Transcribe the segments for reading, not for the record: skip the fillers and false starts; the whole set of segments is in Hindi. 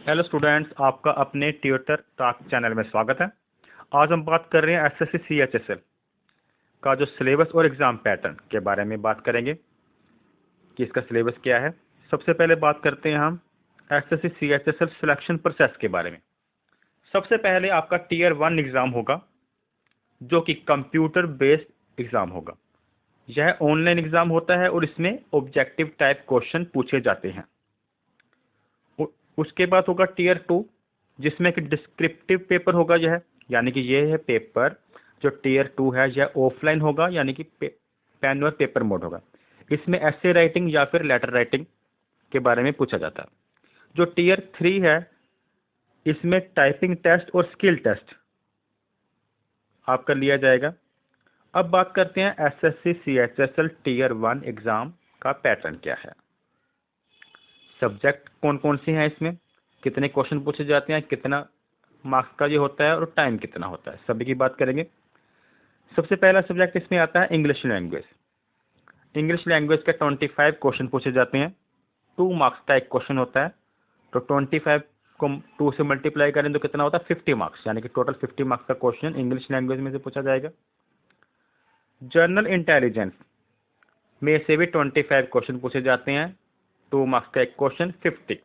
हेलो स्टूडेंट्स, आपका अपने ट्यूटर टॉक चैनल में स्वागत है। आज हम बात कर रहे हैं एसएससी सीएचएसएल का जो सिलेबस और एग्ज़ाम पैटर्न के बारे में बात करेंगे कि इसका सिलेबस क्या है। सबसे पहले बात करते हैं हम एसएससी सीएचएसएल सिलेक्शन प्रोसेस के बारे में। सबसे पहले आपका टीयर 1 एग्ज़ाम होगा जो कि कंप्यूटर बेस्ड एग्ज़ाम होगा। यह ऑनलाइन एग्ज़ाम होता है और इसमें ऑब्जेक्टिव टाइप क्वेश्चन पूछे जाते हैं। उसके बाद होगा टीयर 2 जिसमें कि डिस्क्रिप्टिव पेपर होगा यह, यानी कि यह है पेपर जो टीयर 2 है यह ऑफलाइन होगा, यानी कि पेन और पेपर मोड होगा। इसमें ऐसे राइटिंग या फिर लेटर राइटिंग के बारे में पूछा जाता है। जो टीयर 3 है इसमें टाइपिंग टेस्ट और स्किल टेस्ट आपका लिया जाएगा। अब बात करते हैं एसएससी सीएचएसएल टीयर 1 एग्ज़ाम का पैटर्न क्या है। सब्जेक्ट कौन कौन से हैं, इसमें कितने क्वेश्चन पूछे जाते हैं, कितना मार्क्स का ये होता है और टाइम कितना होता है, सभी की बात करेंगे। सबसे पहला सब्जेक्ट इसमें आता है इंग्लिश लैंग्वेज। इंग्लिश लैंग्वेज के 25 क्वेश्चन पूछे जाते हैं। 2 मार्क्स का एक क्वेश्चन होता है, तो 25 को 2 से मल्टीप्लाई करें तो कितना होता है 50 मार्क्स, यानी कि टोटल 50 मार्क्स का क्वेश्चन इंग्लिश लैंग्वेज में से पूछा जाएगा। जनरल इंटेलिजेंस में से भी 25 क्वेश्चन पूछे जाते हैं। 2 मार्क्स का एक क्वेश्चन 50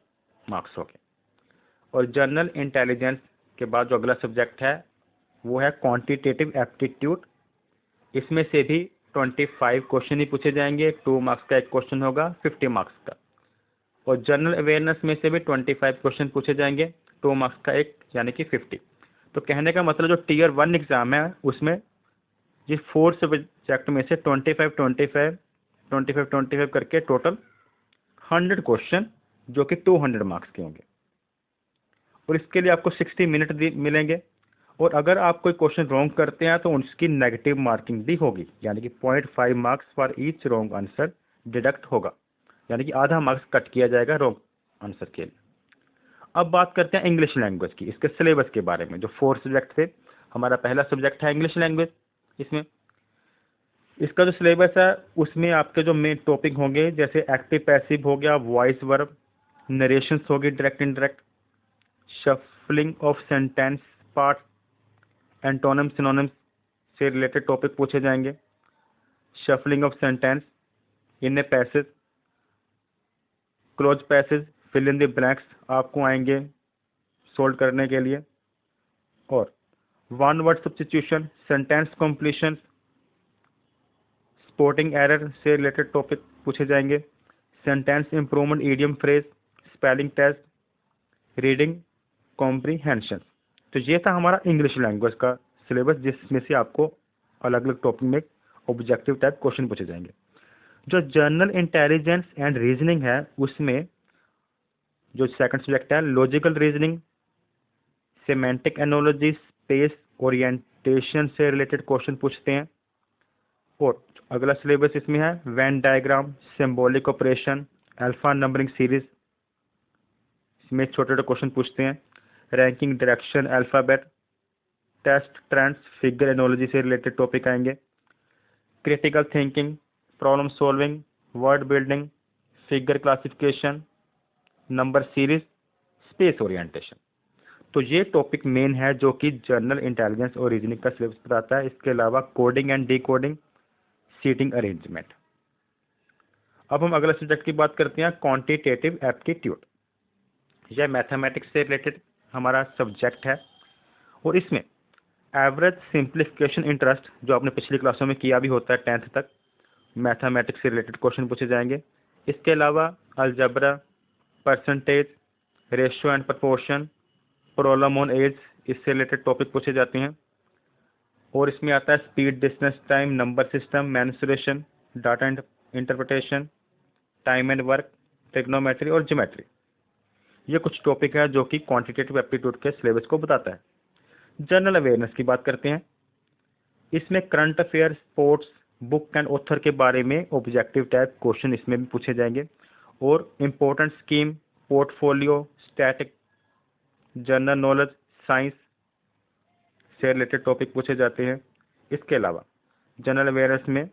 मार्क्स हो गए। और जनरल इंटेलिजेंस के बाद जो अगला सब्जेक्ट है वो है क्वांटिटेटिव एप्टीट्यूड। इसमें से भी 25 क्वेश्चन ही पूछे जाएंगे। 2 मार्क्स का एक क्वेश्चन होगा 50 मार्क्स का। और जनरल अवेयरनेस में से भी 25 क्वेश्चन पूछे जाएंगे। 2 मार्क्स का एक, यानी कि 50। तो कहने का मतलब जो टीयर 1 एग्ज़ाम है उसमें ये 4 सब्जेक्ट में से 25 करके टोटल 100 क्वेश्चन जो कि 200 मार्क्स के होंगे। और इसके लिए आपको 60 मिनट मिलेंगे। और अगर आप कोई क्वेश्चन रॉन्ग करते हैं तो उसकी नेगेटिव मार्किंग भी होगी, यानी कि 0.5 marks for each wrong answer deduct होगा, यानी कि आधा मार्क्स कट किया जाएगा रॉन्ग आंसर के लिए। अब बात करते हैं इंग्लिश लैंग्वेज की, इसके सिलेबस के बारे में। जो 4 सब्जेक्ट थे, हमारा पहला सब्जेक्ट है इंग्लिश लैंग्वेज। इसमें इसका जो सिलेबस है उसमें आपके जो मेन टॉपिक होंगे जैसे एक्टिव पैसिव हो गया, वॉइस वर्ब, नरेशंस होगी direct indirect, shuffling of sentence part, antonym synonyms से रिलेटेड टॉपिक पूछे जाएंगे। Shuffling of sentence in a passage, cloze passage, fill in the blanks आपको आएंगे सोल्व करने के लिए। और one word substitution, sentence completion, spotting error से रिलेटेड टॉपिक पूछे जाएंगे। Sentence improvement, idiom phrase, spelling test, reading comprehension. तो ये था हमारा इंग्लिश लैंग्वेज का सिलेबस, जिसमें से आपको अलग अलग टॉपिक में ऑब्जेक्टिव टाइप क्वेश्चन पूछे जाएंगे। जो जनरल इंटेलिजेंस एंड रीजनिंग है उसमें जो सेकंड सब्जेक्ट है logical reasoning, semantic analogy, space orientation से रिलेटेड क्वेश्चन पूछते हैं। और अगला सिलेबस इसमें है Venn diagram, symbolic operation, alpha numbering series, इसमें छोटे छोटे क्वेश्चन पूछते हैं। Ranking, direction, alphabet, test, trends, figure analogy से रिलेटेड टॉपिक आएंगे। Critical thinking, problem solving, word building, figure classification, number series, space orientation. तो ये टॉपिक मेन है जो कि जनरल इंटेलिजेंस और रीजनिंग का सिलेबस बताता है। इसके अलावा coding and decoding, seating arrangement. अब हम अगला सब्जेक्ट की बात करते हैं क्वांटिटेटिव एप्टीट्यूड। यह मैथमेटिक्स से रिलेटेड हमारा सब्जेक्ट है और इसमें एवरेज सिंप्लीफिकेशन इंटरेस्ट जो आपने पिछली क्लासों में किया भी होता है 10th तक, मैथमेटिक्स से रिलेटेड क्वेश्चन पूछे जाएंगे। इसके अलावा algebra, percentage, ratio and proportion, problem on age, इससे रिलेटेड टॉपिक पूछे जाते हैं। और इसमें आता है speed, distance, time, number system, manipulation, data interpretation, time and work, trigonometry और ज्योमेट्री। ये कुछ टॉपिक है जो कि क्वांटिटेटिव एप्टीट्यूड के सिलेबस को बताता है। जनरल अवेयरनेस की बात करते हैं। इसमें current affair, sports, book and author के बारे में ऑब्जेक्टिव टाइप क्वेश्चन इसमें भी पूछे जाएंगे। और important scheme, portfolio, static, general knowledge, science से रिलेटेड टॉपिक पूछे जाते हैं। इसके अलावा जनरल अवेयरनेस में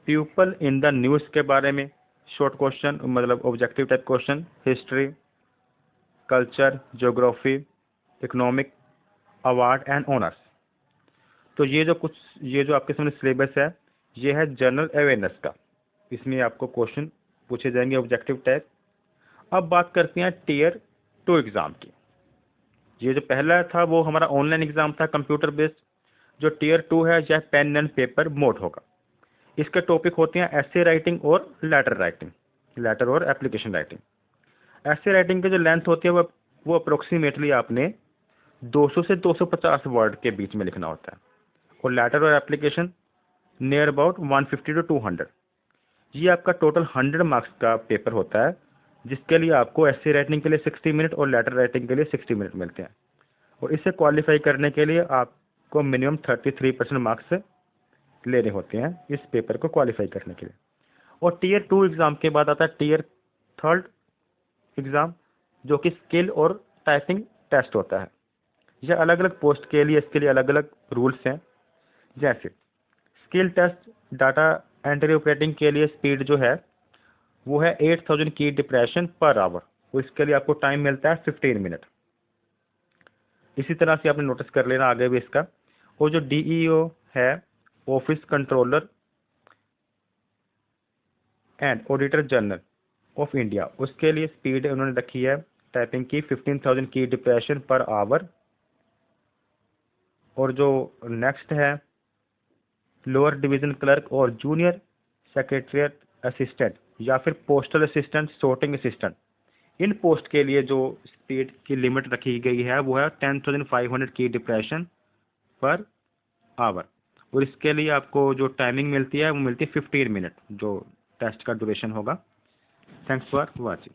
पीपल इन द न्यूज़ के बारे में शॉर्ट क्वेश्चन, मतलब objective type question, history, culture, geography, economic, award and honours. तो ये जो आपके सामने सिलेबस है, ये है जनरल अवेयरनेस का। इसमें आपको क्वेश्चन पूछे जाएंगे ऑब्जेक्टिव टाइप। अब बात करते हैं टीयर 2 एग्ज़ाम की। ये जो पहला था वो हमारा ऑनलाइन एग्ज़ाम था कंप्यूटर बेस्ड। जो टीयर 2 है यह पेन एंड पेपर मोड होगा। इसके टॉपिक होते हैं एसे राइटिंग और लेटर और एप्लीकेशन राइटिंग। एसे राइटिंग की जो लेंथ होती है वो अप्रोक्सीमेटली आपने 200 से 250 वर्ड के बीच में लिखना होता है, और लेटर और एप्लीकेशन नियर अबाउट 150 टू 200। ये आपका टोटल 100 मार्क्स का पेपर होता है, जिसके लिए आपको एसे राइटिंग के लिए 60 मिनट और लेटर राइटिंग के लिए 60 मिनट मिलते हैं। और इसे क्वालिफाई करने के लिए आपको मिनिमम 33% मार्क्स लेने होते हैं इस पेपर को क्वालिफाई करने के लिए। और टीयर 2 एग्ज़ाम के बाद आता है टीयर 3 एग्ज़ाम, जो कि स्किल और टाइपिंग टेस्ट होता है। यह अलग अलग पोस्ट के लिए इसके लिए अलग अलग रूल्स हैं। जैसे skill test data entry operating के लिए स्पीड जो है वो है 8000 की डिप्रेशन पर आवर, और इसके लिए आपको टाइम मिलता है 15 मिनट। इसी तरह से आपने नोटिस कर लेना आगे भी इसका। और जो DEO है, office controller and auditor general of India, उसके लिए स्पीड उन्होंने रखी है टाइपिंग की 15000 की डिप्रेशन पर आवर। और जो नेक्स्ट है लोअर डिवीजन क्लर्क और जूनियर सेक्रेटरीट असिस्टेंट या फिर पोस्टल असिस्टेंट, सॉर्टिंग असिस्टेंट, इन पोस्ट के लिए जो स्पीड की लिमिट रखी गई है वो है 10500 की डिप्रेशन पर आवर। और इसके लिए आपको जो टाइमिंग मिलती है वो मिलती है 15 मिनट, जो टेस्ट का ड्यूरेशन होगा। Thanks for watching.